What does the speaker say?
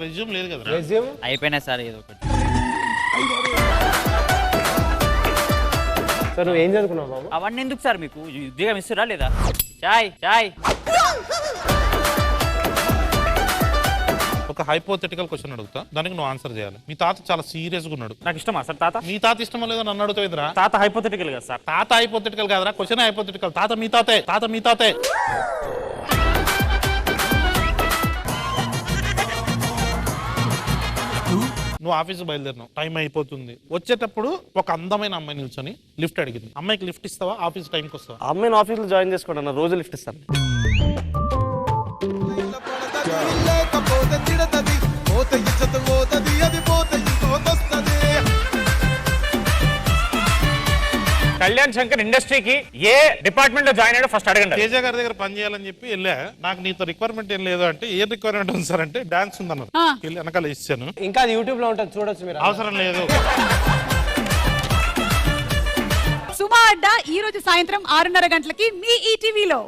Resume లేదు కదా. Resume అయిపోయినా సార్ ఏదో ఒకటి. సార్ నువ్వు ఏం చదువుకున్నావు బాబు? అవన్నీ ఎందుకు సార్ మీకు ఉద్యోగం ఇస్తురా లేదా? చాయ్ చాయ్. ఒక హైపోథెటికల్ క్వశ్చన్ అడుగుతా, దానికి నువ్వు ఆన్సర్ చేయాలి. మీ తాత చాలా సీరియస్ గా ఉన్నాడు. నాకు ఇష్టమా సార్ తాత? మీ తాత ఇష్టమా లేదో నన్ను అడుగుతావురా? తాత హైపోథెటికల్ కదా సార్. తాత హైపోథెటికల్ కాదురా, క్వశ్చన్ హైపోథెటికల్. తాత మీ తాతే, తాత మీ తాతే. నువ్వు ఆఫీసు బయలుదేరినావు, టైం అయిపోతుంది. వచ్చేటప్పుడు ఒక అందమైన అమ్మాయి నిల్చొని లిఫ్ట్ అడిగింది. అమ్మాయికి లిఫ్ట్ ఇస్తావా? ఆఫీస్ టైంకి వస్తావా? అమ్మాయిని ఆఫీస్లో జాయిన్ చేసుకోండి, రోజు లిఫ్ట్ ఇస్తాను. కళ్యాణ్ శంకర్ ఇండస్ట్రీకి ఏ డిపార్ట్మెంట్ లో జాయిన్ అయ్యాడో ఫస్ట్ అడగండి. తేజ గారి దగ్గర పని చేయాలని చెప్పి వెళ్ళా. నాకు నీతో రిక్వైర్మెంట్ ఏం లేదు అంటే, ఏ రిక్వైర్మెంట్ ఉంది సార్ అంటే డాన్స్ ఉందన్నారు. వెళ్ళి వెనకాల ఇచ్చాను. ఇంకా అది యూట్యూబ్ లో ఉంటుంది, చూడొచ్చు మీరు. అవసరం లేదు. సుమా అడ్డా ఈ రోజు సాయంత్రం 6:30 గంటలకి మీ ఈటీవీలో.